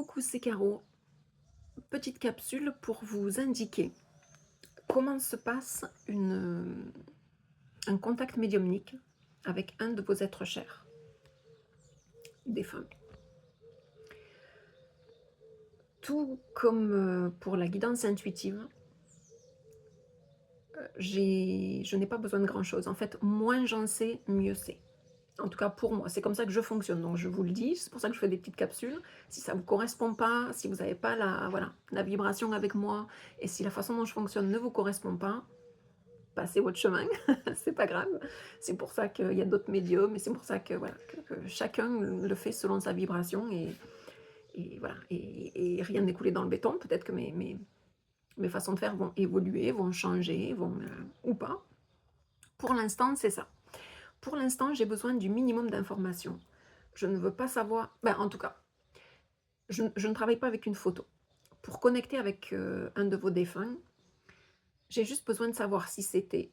Coucou, c'est Caro. Petite capsule pour vous indiquer comment se passe un contact médiumnique avec un de vos êtres chers, défunts. Tout comme pour la guidance intuitive, je n'ai pas besoin de grand-chose. En fait, moins j'en sais, mieux c'est. En tout cas pour moi, c'est comme ça que je fonctionne. Donc je vous le dis, c'est pour ça que je fais des petites capsules. Si ça ne vous correspond pas, si vous n'avez pas la vibration avec moi, et si la façon dont je fonctionne ne vous correspond pas, passez votre chemin, c'est pas grave. C'est pour ça qu'il y a d'autres médiums, et c'est pour ça que, voilà, que chacun le fait selon sa vibration, et voilà, et rien n'est coulé dans le béton. Peut-être que mes façons de faire vont évoluer, vont changer, ou pas. Pour l'instant, c'est ça. Pour l'instant, j'ai besoin du minimum d'informations. Je ne veux pas savoir, ben, en tout cas, je ne travaille pas avec une photo. Pour connecter avec un de vos défunts, j'ai juste besoin de savoir si c'était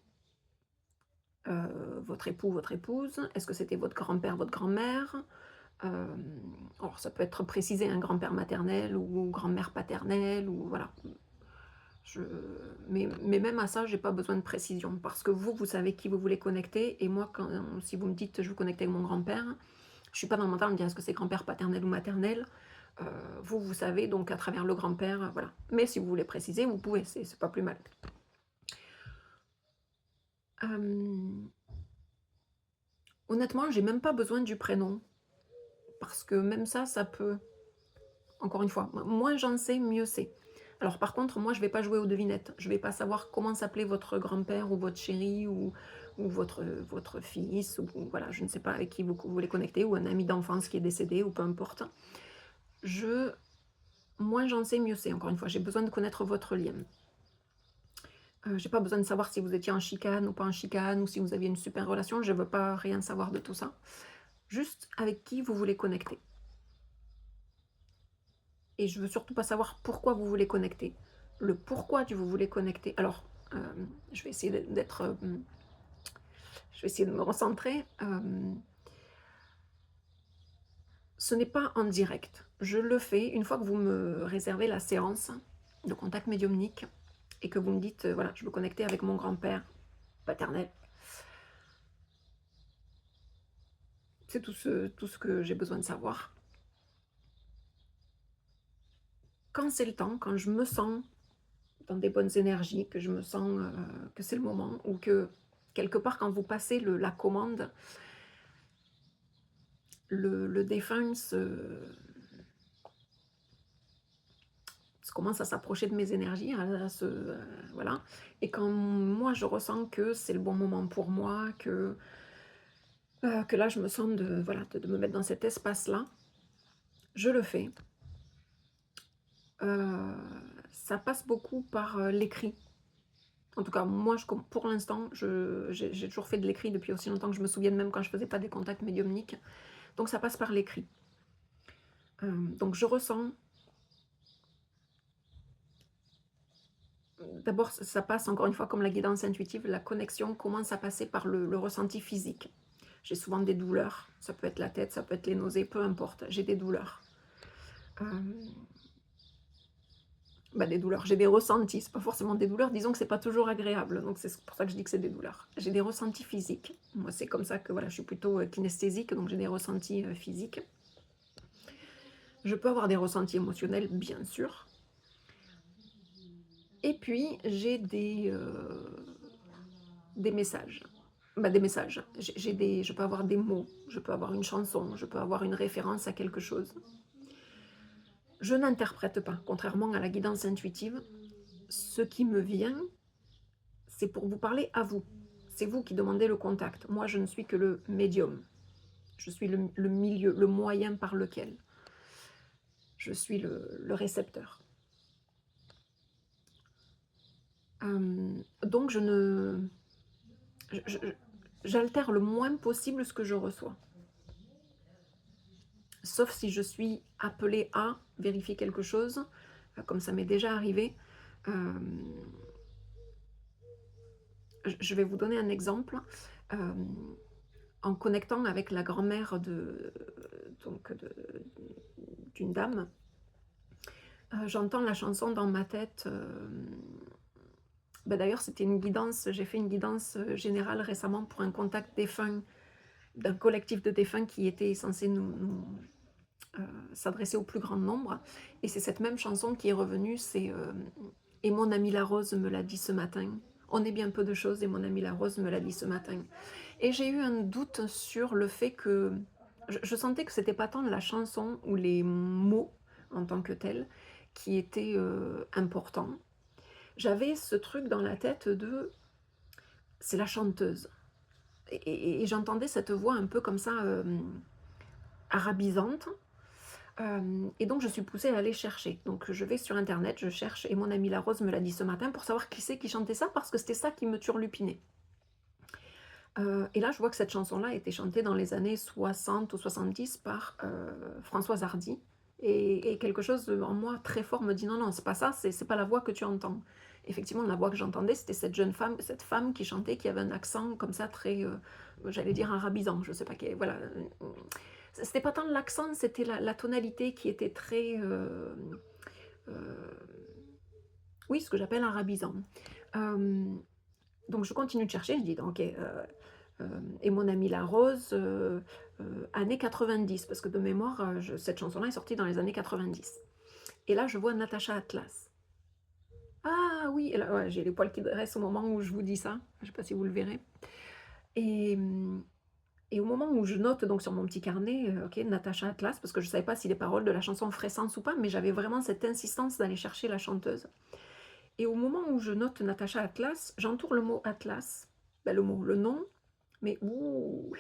votre époux, votre épouse, est-ce que c'était votre grand-père, votre grand-mère? Alors ça peut être précisé, un grand-père maternel ou grand-mère paternelle, ou voilà. Je mais même à ça, j'ai pas besoin de précision, parce que vous savez qui vous voulez connecter, et moi, si vous me dites: «Je veux connecter avec mon grand-père», je suis pas dans le mental de me dire: «Est-ce que c'est grand-père paternel ou maternel?» Vous savez, donc à travers le grand-père, voilà. Mais si vous voulez préciser, vous pouvez, c'est pas plus mal. Hem, Honnêtement, j'ai même pas besoin du prénom, parce que même ça peut, encore une fois, moins j'en sais, mieux c'est. Alors par contre, moi je vais pas jouer aux devinettes. Je vais pas savoir comment s'appelait votre grand-père ou votre chéri, ou votre fils, ou voilà, je ne sais pas avec qui vous voulez connecter, ou un ami d'enfance qui est décédé, ou peu importe. Je Moins j'en sais, mieux c'est. Encore une fois, j'ai besoin de connaître votre lien. J'ai pas besoin de savoir si vous étiez en chicane ou pas en chicane, ou si vous aviez une super relation, je veux pas rien savoir de tout ça. Juste avec qui vous voulez connecter. Et je veux surtout pas savoir pourquoi vous voulez connecter. Le pourquoi du vous voulez connecter. Alors, je vais essayer je vais essayer de me recentrer. Ce n'est pas en direct. Je le fais une fois que vous me réservez la séance de contact médiumnique, et que vous me dites, voilà, je veux connecter avec mon grand-père paternel. C'est tout ce que j'ai besoin de savoir. Quand c'est le temps, quand je me sens dans des bonnes énergies, que je me sens que c'est le moment, ou que quelque part, quand vous passez la commande, le défunt commence à s'approcher de mes énergies, voilà. Et quand moi je ressens que c'est le bon moment pour moi, que là je me sens voilà, de me mettre dans cet espace-là, je le fais. Heu, Ça passe beaucoup par l'écrit. En tout cas, moi, pour l'instant, j'ai toujours fait de l'écrit depuis aussi longtemps que je me souvienne, même quand je faisais pas des contacts médiumniques. Donc ça passe par l'écrit. Donc je ressens, d'abord ça passe encore une fois comme la guidance intuitive, la connexion commence à passer par le ressenti physique. J'ai souvent des douleurs, ça peut être la tête, ça peut être les nausées, peu importe, j'ai des douleurs. Hem, des douleurs, j'ai des ressentis, c'est pas forcément des douleurs, disons que c'est pas toujours agréable, donc c'est pour ça que je dis que c'est des douleurs. J'ai des ressentis physiques. Moi, c'est comme ça que, voilà, je suis plutôt kinesthésique, donc j'ai des ressentis physiques. Je peux avoir des ressentis émotionnels, bien sûr. Et puis, j'ai des messages. Des messages. Je peux avoir des mots, je peux avoir une chanson, je peux avoir une référence à quelque chose. Je n'interprète pas, contrairement à la guidance intuitive. Ce qui me vient, c'est pour vous parler à vous. C'est vous qui demandez le contact. Moi, je ne suis que le médium. Je suis le milieu, le moyen par lequel. Je suis le récepteur. Donc je j'altère le moins possible ce que je reçois. Sauf si je suis appelée à vérifier quelque chose, comme ça m'est déjà arrivé. Hem, je vais vous donner un exemple. Hem, En connectant avec la grand-mère d'une dame, J'entends la chanson dans ma tête, bah, d'ailleurs c'était une guidance, j'ai fait une guidance, générale récemment pour un contact défunt, d'un collectif de défunts qui était censé s'adresser au plus grand nombre et c'est cette même chanson qui est revenue, c'est, «Et mon amie la rose me l'a dit ce matin. On est bien peu de choses et mon amie la rose me l'a dit ce matin». Et j'ai eu un doute sur le fait que je sentais que c'était pas tant la chanson ou les mots en tant que tels qui étaient, importants. J'avais ce truc dans la tête de: «C'est la chanteuse» et j'entendais cette voix un peu comme ça, arabisante. Et donc je suis poussée à aller chercher. Donc je vais sur internet, je cherche et mon amie la rose me l'a dit ce matin pour savoir qui c'est qui chantait ça parce que c'était ça qui me turlupinait. Et là je vois que cette chanson-là a été chantée dans les années 60 ou 70 par, Françoise Hardy et quelque chose, en moi très fort me dit: «Non, non, c'est pas ça, c'est pas la voix que tu entends». Effectivement, la voix que j'entendais, c'était cette femme qui chantait, qui avait un accent comme ça très, j'allais dire arabisant, je sais pas quel voilà, c'était pas tant l'accent, c'était la tonalité qui était très, heu, oui, ce que j'appelle arabisant. Hem, donc je continue de chercher, je dis: «OK, et mon amie la rose, années 90», parce que de mémoire, je cette chanson-là est sortie dans les années 90 et là, je vois Natacha Atlas. Ah oui! Et là, ouais, j'ai les poils qui dressent au moment où je vous dis ça. Je sais pas si vous le verrez et et au moment où je note donc sur mon petit carnet, OK, Natacha Atlas, parce que je savais pas si les paroles de la chanson feraient sens ou pas, mais j'avais vraiment cette insistance d'aller chercher la chanteuse et au moment où je note Natacha Atlas, j'entoure le mot Atlas, bah, le nom, mais ouh!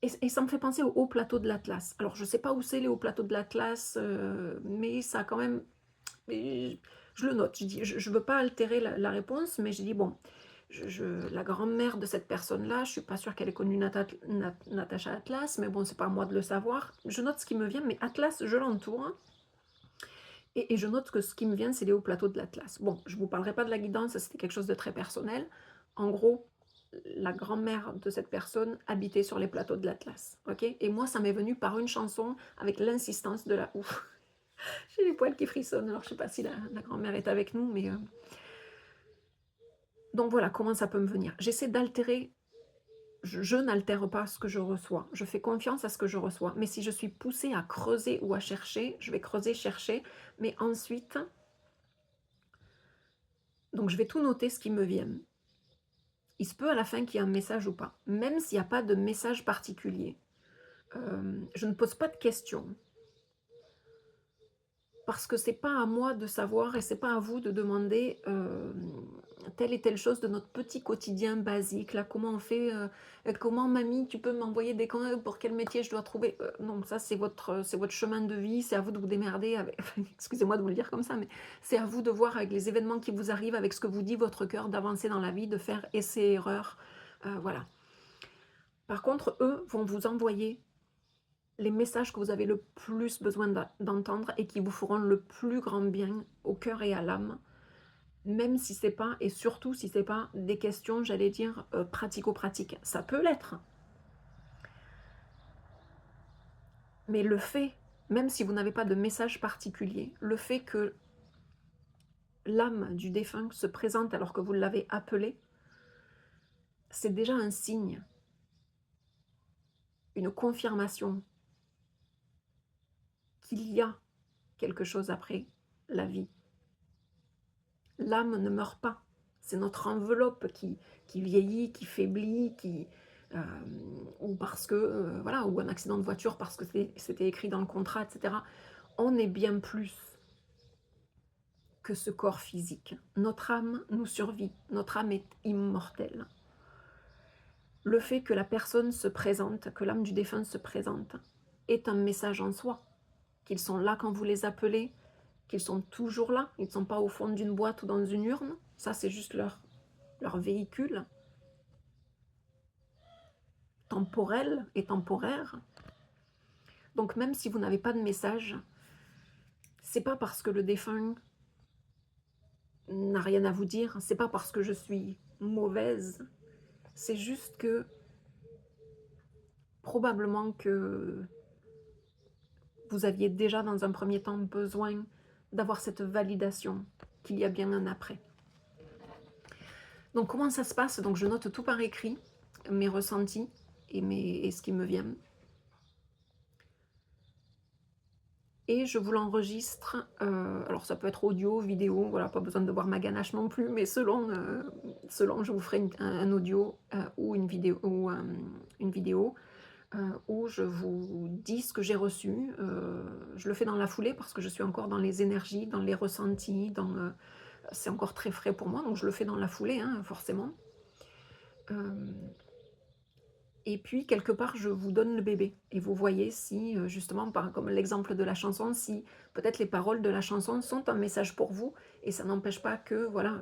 Et ça me fait penser au haut plateau de l'Atlas. Alors je sais pas où c'est les hauts plateaux de l'Atlas, mais ça a quand même mais je le note. Je dis je veux pas altérer la réponse, mais je dis: «Bon, je la grand-mère de cette personne-là, je suis pas sûre qu'elle ait connu Natacha Atlas, mais bon, c'est pas à moi de le savoir». Je note ce qui me vient, mais Atlas, je l'entoure et je note que ce qui me vient, c'est les hauts plateaux de l'Atlas. Bon, je vous parlerai pas de la guidance, ça c'était quelque chose de très personnel. En gros, la grand-mère de cette personne habitait sur les plateaux de l'Atlas, OK? Et moi, ça m'est venu par une chanson avec l'insistance de la ouf, j'ai les poils qui frissonnent, alors je sais pas si la grand-mère est avec nous, mais donc voilà comment ça peut me venir. J'essaie d'altérer, je n'altère pas ce que je reçois, je fais confiance à ce que je reçois, mais si je suis poussée à creuser ou à chercher, je vais creuser, chercher, mais ensuite donc je vais tout noter ce qui me vient. Il se peut à la fin qu'il y ait un message ou pas, même s'il y a pas de message particulier. Je ne pose pas de questions. Parce que c'est pas à moi de savoir et c'est pas à vous de demander, telle et telle chose de notre petit quotidien basique là. Comment on fait, comment mamie tu peux m'envoyer des coins pour quel métier je dois trouver? Non, ça c'est votre chemin de vie, c'est à vous de vous démerder avec excusez-moi de vous le dire comme ça, mais c'est à vous de voir avec les événements qui vous arrivent, avec ce que vous dit votre cœur, d'avancer dans la vie, de faire essais-erreurs, voilà. Par contre, eux vont vous envoyer les messages que vous avez le plus besoin d'entendre et qui vous feront le plus grand bien au cœur et à l'âme, même si c'est pas et surtout si c'est pas des questions, j'allais dire, pratico-pratiques. Ça peut l'être, mais le fait, même si vous n'avez pas de message particulier, le fait que l'âme du défunt se présente alors que vous l'avez appelé, c'est déjà un signe, une confirmation qu'il y a quelque chose après la vie. L'âme ne meurt pas. C'est notre enveloppe qui vieillit, qui faiblit, ou parce que, voilà, ou un accident de voiture parce que c'était écrit dans le contrat, et cetera. On est bien plus que ce corps physique. Notre âme nous survit, notre âme est immortelle. Le fait que la personne se présente, que l'âme du défunt se présente, est un message en soi. Qu'ils sont là quand vous les appelez, qu'ils sont toujours là, ils ne sont pas au fond d'une boîte ou dans une urne, ça c'est juste leur véhicule temporel et temporaire. Donc même si vous n'avez pas de message, c'est pas parce que le défunt n'a rien à vous dire, c'est pas parce que je suis mauvaise, c'est juste que probablement que vous aviez déjà dans un premier temps besoin d'avoir cette validation qu'il y a bien un après. Donc comment ça se passe? Donc je note tout par écrit, mes ressentis et ce qui me vient. Et je vous l'enregistre, alors ça peut être audio, vidéo, voilà, pas besoin de voir ma ganache non plus, mais selon je vous ferai un audio, ou une vidéo, où je vous dis ce que j'ai reçu. Je le fais dans la foulée parce que je suis encore dans les énergies, dans les ressentis, c'est encore très frais pour moi, donc je le fais dans la foulée, hein, forcément. Hem Et puis quelque part, je vous donne le bébé et vous voyez si, justement, comme l'exemple de la chanson, si peut-être les paroles de la chanson sont un message pour vous et ça n'empêche pas que, voilà,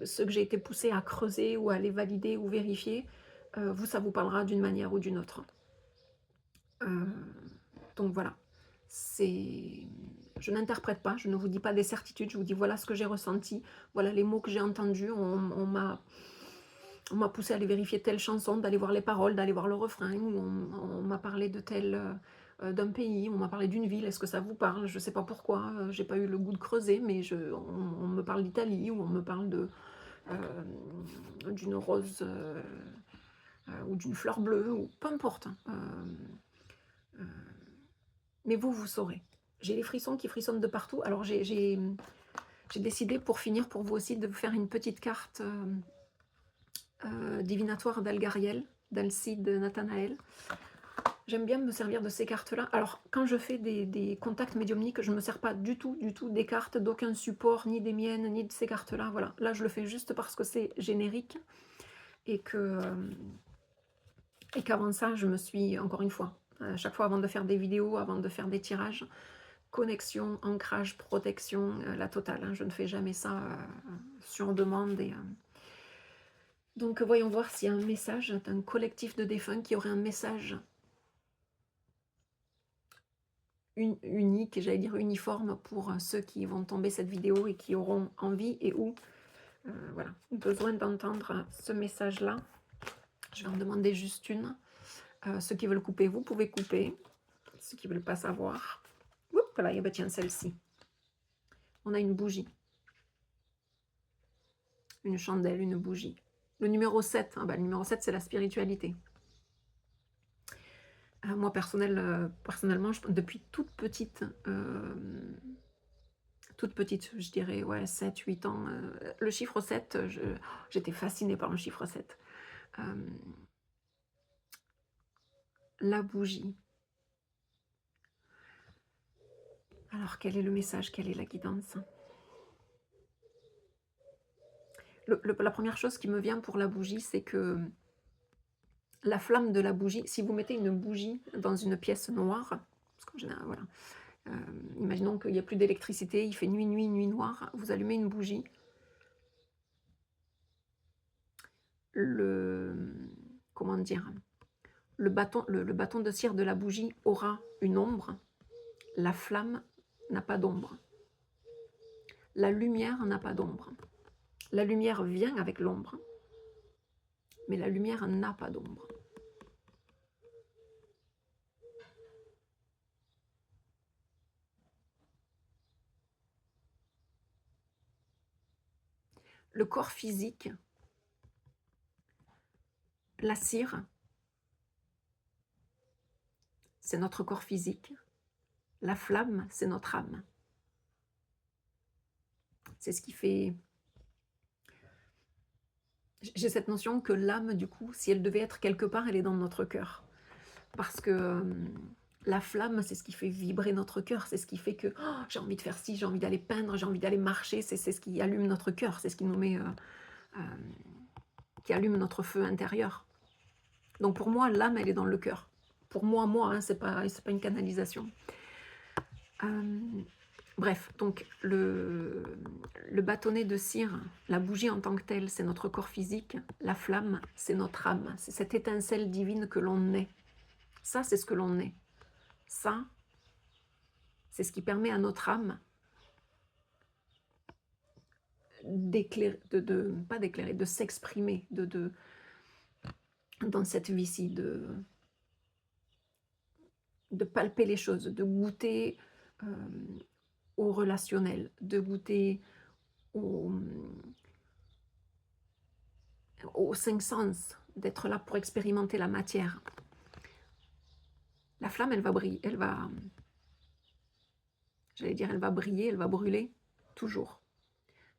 ce que j'ai été poussée à creuser ou à aller valider ou vérifier, vous, ça vous parlera d'une manière ou d'une autre. Heu, donc voilà, c'est je n'interprète pas, je ne vous dis pas des certitudes, je vous dis: «Voilà ce que j'ai ressenti, voilà les mots que j'ai entendus, on m'a poussé à aller vérifier telle chanson, d'aller voir les paroles, d'aller voir le refrain, ou on m'a parlé d'un pays, on m'a parlé d'une ville, est-ce que ça vous parle? Je sais pas pourquoi, j'ai pas eu le goût de creuser, mais on me parle d'Italie ou on me parle d'une rose, ou d'une fleur bleue ou peu importe, hein, heu, mais vous, vous saurez. J'ai les frissons qui frissonnent de partout. Alors j'ai décidé pour finir, pour vous aussi, de vous faire une petite carte, divinatoire d'Algariel, d'Alcide Nathanaël. J'aime bien me servir de ces cartes-là. Alors, quand je fais des contacts médiumniques, je ne me sers pas du tout, du tout des cartes, d'aucun support, ni des miennes, ni de ces cartes-là. Voilà. Là, je le fais juste parce que c'est générique et et qu'avant ça, je me suis, encore une fois, à chaque fois avant de faire des vidéos, avant de faire des tirages, connexion, ancrage, protection, la totale, hein. Je ne fais jamais ça sur demande. Donc, voyons voir s'il y a un message d'un collectif de défunts qui aurait un message unique, j'allais dire uniforme, pour ceux qui vont tomber cette vidéo et qui auront envie et ou voilà, besoin d'entendre ce message-là. Je vais en demander juste une. Ceux qui veulent couper, vous pouvez couper. Ceux qui ne veulent pas savoir. Oups, voilà, et ben tiens, celle-ci. On a une bougie, une chandelle, une bougie. Le numéro 7, le numéro 7, c'est la spiritualité. Moi, personnellement, depuis toute petite, je dirais, ouais, 7, 8 ans, le chiffre 7, j'étais fascinée par le chiffre 7. Hem, la bougie. Alors quel est le message? Quelle est la guidance? La première chose qui me vient pour la bougie, c'est que la flamme de la bougie, si vous mettez une bougie dans une pièce noire, parce qu'en général, voilà, imaginons qu'il y a plus d'électricité, il fait nuit, nuit, nuit noire, vous allumez une bougie, le comment dire? Le bâton de cire de la bougie aura une ombre, la flamme n'a pas d'ombre. La lumière n'a pas d'ombre. La lumière vient avec l'ombre, mais la lumière n'a pas d'ombre. Le corps physique, la cire, c'est notre corps physique. La flamme, c'est notre âme. C'est ce qui fait. J'ai cette notion que l'âme, du coup, si elle devait être quelque part, elle est dans notre cœur. Parce que la flamme, c'est ce qui fait vibrer notre cœur. C'est ce qui fait que oh, j'ai envie de faire ci, j'ai envie d'aller peindre, j'ai envie d'aller marcher. C'est ce qui allume notre cœur. C'est ce qui nous met, euh, qui allume notre feu intérieur. Donc pour moi, l'âme, elle est dans le cœur. Pour moi, hein, c'est pas une canalisation. Bref, donc le bâtonnet de cire, la bougie en tant que telle, c'est notre corps physique. La flamme, c'est notre âme. C'est cette étincelle divine que l'on est. Ça, c'est ce que l'on est. Ça, c'est ce qui permet à notre âme d'éclairer, pas d'éclairer, de s'exprimer dans cette vie-ci, de palper les choses, de goûter, au relationnel, de goûter aux, aux 5 sens, d'être là pour expérimenter la matière. La flamme, elle va briller, elle va, j'allais dire, elle va briller, elle va brûler, toujours.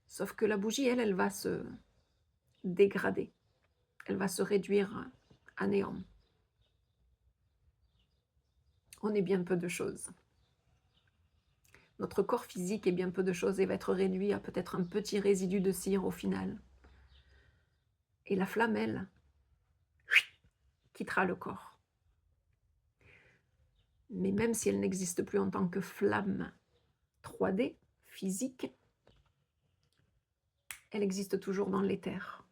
Sauf que la bougie, elle, elle va se dégrader. Elle va se réduire à néant. On est bien peu de choses. Notre corps physique est bien peu de choses et va être réduit à peut-être un petit résidu de cire au final. Et la flamme, elle, quittera le corps. Mais même si elle n'existe plus en tant que flamme 3D, physique, elle existe toujours dans l'éther,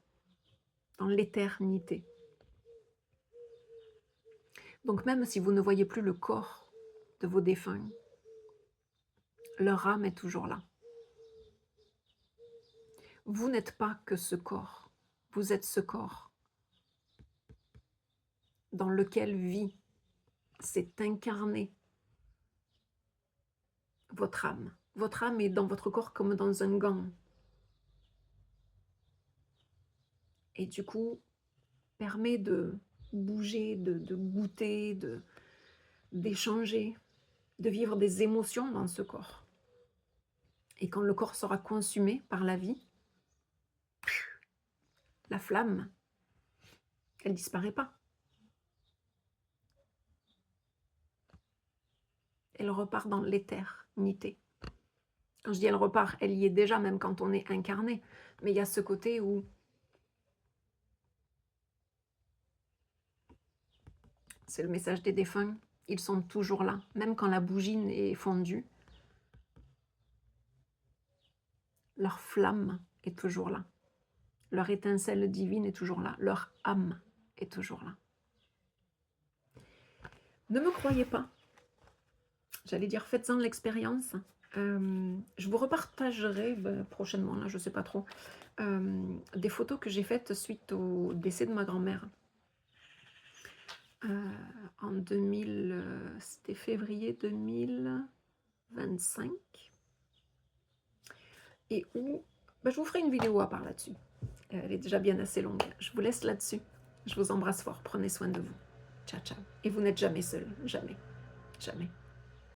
dans l'éternité. Donc même si vous ne voyez plus le corps de vos défunts, leur âme est toujours là. Vous n'êtes pas que ce corps, vous êtes ce corps dans lequel vit, s'est incarné votre âme. Votre âme est dans votre corps comme dans un gant. Et du coup, permet de bouger, de goûter, d'échanger, de vivre des émotions dans ce corps. Et quand le corps sera consumé par la vie, la flamme, elle disparaît pas. Elle repart dans l'éternité. Quand je dis elle repart, elle y est déjà même quand on est incarné. Mais il y a ce côté où c'est le message des défunts, ils sont toujours là. Même quand la bougie est fondue, leur flamme est toujours là. Leur étincelle divine est toujours là. Leur âme est toujours là. Ne me croyez pas. J'allais dire, faites-en l'expérience. Je vous repartagerai prochainement, là, je ne sais pas trop, des photos que j'ai faites suite au décès de ma grand-mère. En 2000, c'était février 2025. Et où, je vous ferai une vidéo à part là-dessus. Elle est déjà bien assez longue. Je vous laisse là-dessus. Je vous embrasse fort. Prenez soin de vous. Ciao, ciao. Et vous n'êtes jamais seul. Jamais. Jamais.